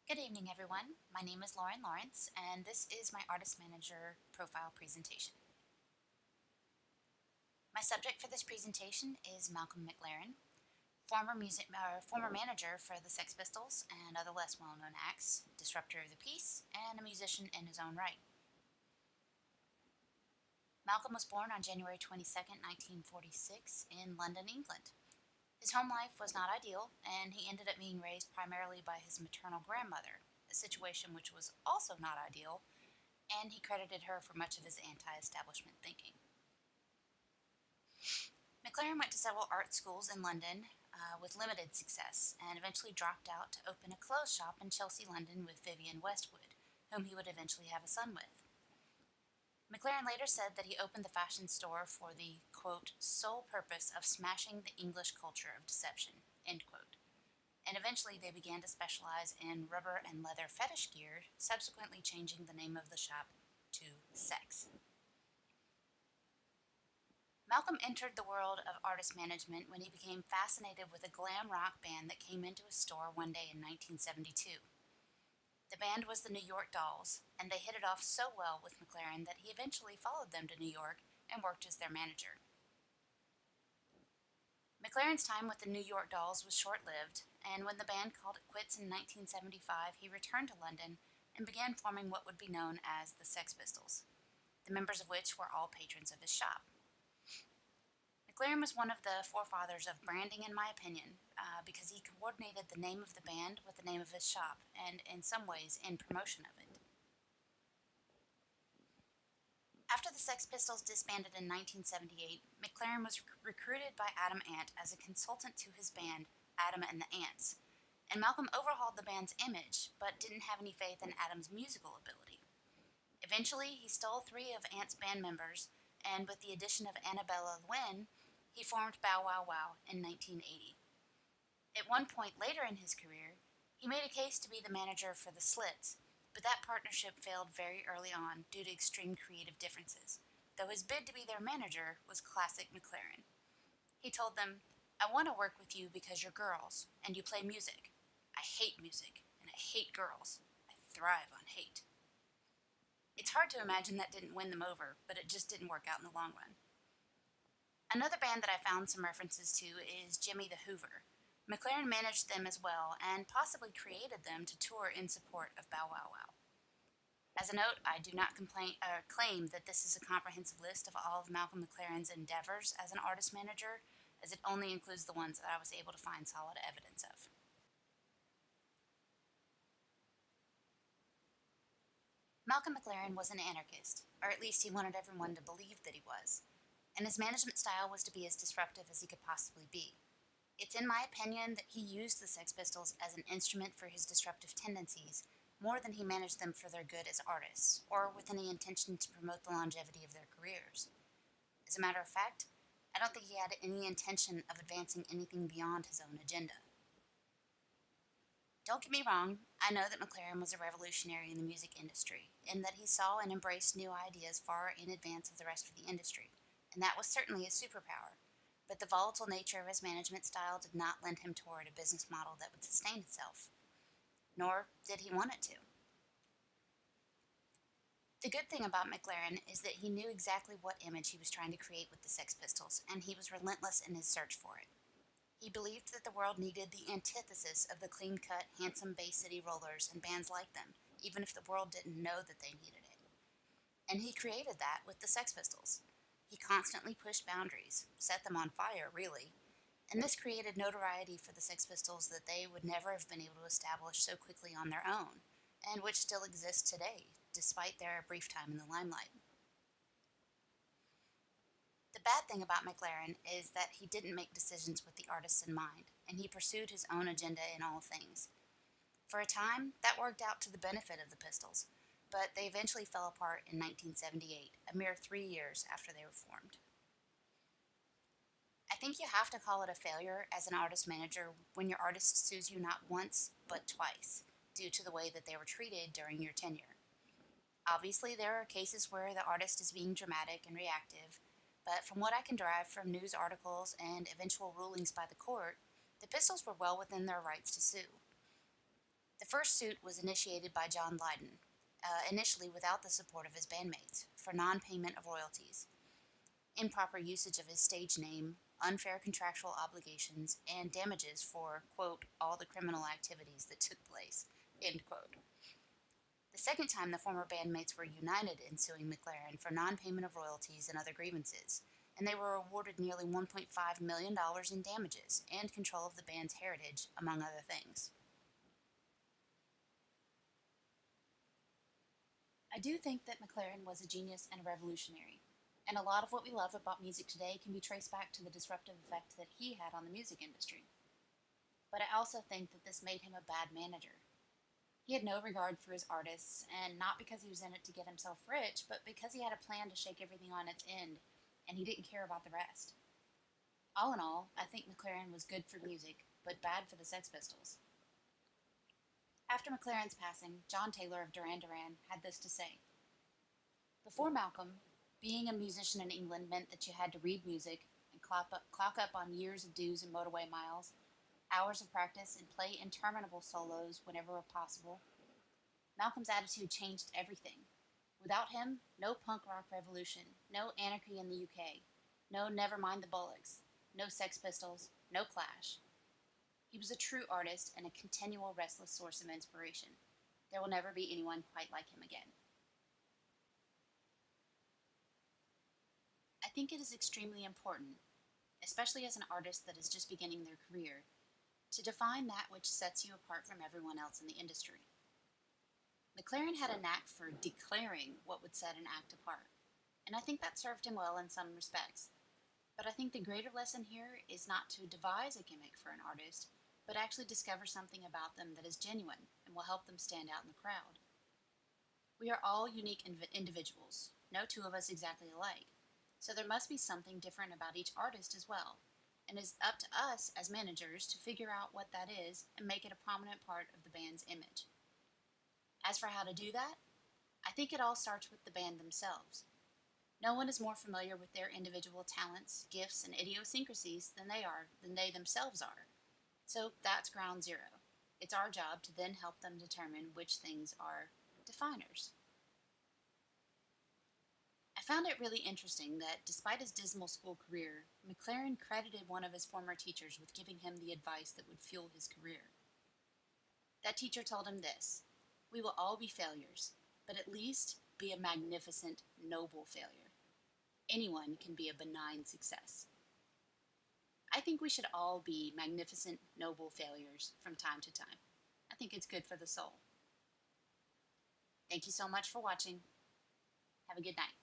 Good evening, everyone. My name is Lauren Lawrence, and this is my Artist Manager profile presentation. My subject for this presentation is Malcolm McLaren, former manager for the Sex Pistols and other less well-known acts, disruptor of the peace, and a musician in his own right. Malcolm was born on January 22, 1946, in London, England. His home life was not ideal, and he ended up being raised primarily by his maternal grandmother, a situation which was also not ideal, and he credited her for much of his anti-establishment thinking. McLaren went to several art schools in London with limited success, and eventually dropped out to open a clothes shop in Chelsea, London with Vivienne Westwood, whom he would eventually have a son with. McLaren later said that he opened the fashion store for the, quote, sole purpose of smashing the English culture of deception, end quote. And eventually they began to specialize in rubber and leather fetish gear, subsequently changing the name of the shop to Sex. Malcolm entered the world of artist management when he became fascinated with a glam rock band that came into his store one day in 1972. The band was the New York Dolls, and they hit it off so well with McLaren that he eventually followed them to New York and worked as their manager. McLaren's time with the New York Dolls was short-lived, and when the band called it quits in 1975, he returned to London and began forming what would be known as the Sex Pistols, the members of which were all patrons of his shop. McLaren was one of the forefathers of branding, in my opinion, because he coordinated the name of the band with the name of his shop, and in some ways in promotion of it. After the Sex Pistols disbanded in 1978, McLaren was recruited by Adam Ant as a consultant to his band, Adam and the Ants, and Malcolm overhauled the band's image, but didn't have any faith in Adam's musical ability. Eventually, he stole 3 of Ant's band members, and with the addition of Annabella Lwin, he formed Bow Wow Wow in 1980. At one point later in his career, he made a case to be the manager for the Slits, but that partnership failed very early on due to extreme creative differences, though his bid to be their manager was classic McLaren. He told them, "I want to work with you because you're girls, and you play music. I hate music, and I hate girls. I thrive on hate." It's hard to imagine that didn't win them over, but it just didn't work out in the long run. Another band that I found some references to is Jimmy the Hoover. McLaren managed them as well, and possibly created them to tour in support of Bow Wow Wow. As a note, I do not claim that this is a comprehensive list of all of Malcolm McLaren's endeavors as an artist manager, as it only includes the ones that I was able to find solid evidence of. Malcolm McLaren was an anarchist, or at least he wanted everyone to believe that he was, and his management style was to be as disruptive as he could possibly be. It's in my opinion that he used the Sex Pistols as an instrument for his disruptive tendencies, more than he managed them for their good as artists, or with any intention to promote the longevity of their careers. As a matter of fact, I don't think he had any intention of advancing anything beyond his own agenda. Don't get me wrong, I know that McLaren was a revolutionary in the music industry, in that he saw and embraced new ideas far in advance of the rest of the industry, and that was certainly his superpower. But the volatile nature of his management style did not lend him toward a business model that would sustain itself. Nor did he want it to. The good thing about McLaren is that he knew exactly what image he was trying to create with the Sex Pistols, and he was relentless in his search for it. He believed that the world needed the antithesis of the clean-cut, handsome Bay City rollers and bands like them, even if the world didn't know that they needed it. And he created that with the Sex Pistols. He constantly pushed boundaries, set them on fire, really, and this created notoriety for the Sex Pistols that they would never have been able to establish so quickly on their own, and which still exists today, despite their brief time in the limelight. The bad thing about McLaren is that he didn't make decisions with the artists in mind, and he pursued his own agenda in all things. For a time, that worked out to the benefit of the Pistols, but they eventually fell apart in 1978, a mere 3 years after they were formed. I think you have to call it a failure as an artist manager when your artist sues you not once, but twice, due to the way that they were treated during your tenure. Obviously, there are cases where the artist is being dramatic and reactive, but from what I can derive from news articles and eventual rulings by the court, the Pistols were well within their rights to sue. The first suit was initiated by John Lydon, initially without the support of his bandmates, for non payment of royalties, improper usage of his stage name, unfair contractual obligations, and damages for, quote, all the criminal activities that took place, end quote. The second time, the former bandmates were united in suing McLaren for non payment of royalties and other grievances, and they were awarded nearly $1.5 million in damages and control of the band's heritage, among other things. I do think that McLaren was a genius and a revolutionary, and a lot of what we love about music today can be traced back to the disruptive effect that he had on the music industry. But I also think that this made him a bad manager. He had no regard for his artists, and not because he was in it to get himself rich, but because he had a plan to shake everything on its end, and he didn't care about the rest. All in all, I think McLaren was good for music, but bad for the Sex Pistols. After McLaren's passing, John Taylor of Duran Duran had this to say: "Before Malcolm, being a musician in England meant that you had to read music and clock up on years of dues and motorway miles, hours of practice, and play interminable solos whenever possible. Malcolm's attitude changed everything. Without him, no punk rock revolution, no anarchy in the UK, no Nevermind the Bollocks, no Sex Pistols, no Clash. He was a true artist and a continual restless source of inspiration. There will never be anyone quite like him again." I think it is extremely important, especially as an artist that is just beginning their career, to define that which sets you apart from everyone else in the industry. McLaren had a knack for declaring what would set an act apart, and I think that served him well in some respects. But I think the greater lesson here is not to devise a gimmick for an artist, but actually discover something about them that is genuine and will help them stand out in the crowd. We are all unique individuals, no two of us exactly alike, so there must be something different about each artist as well, and it's up to us as managers to figure out what that is and make it a prominent part of the band's image. As for how to do that, I think it all starts with the band themselves. No one is more familiar with their individual talents, gifts, and idiosyncrasies than they themselves are. So that's ground zero. It's our job to then help them determine which things are definers. I found it really interesting that, despite his dismal school career, McLaren credited one of his former teachers with giving him the advice that would fuel his career. That teacher told him this: "We will all be failures, but at least be a magnificent, noble failure. Anyone can be a benign success." I think we should all be magnificent, noble failures from time to time. I think it's good for the soul. Thank you so much for watching. Have a good night.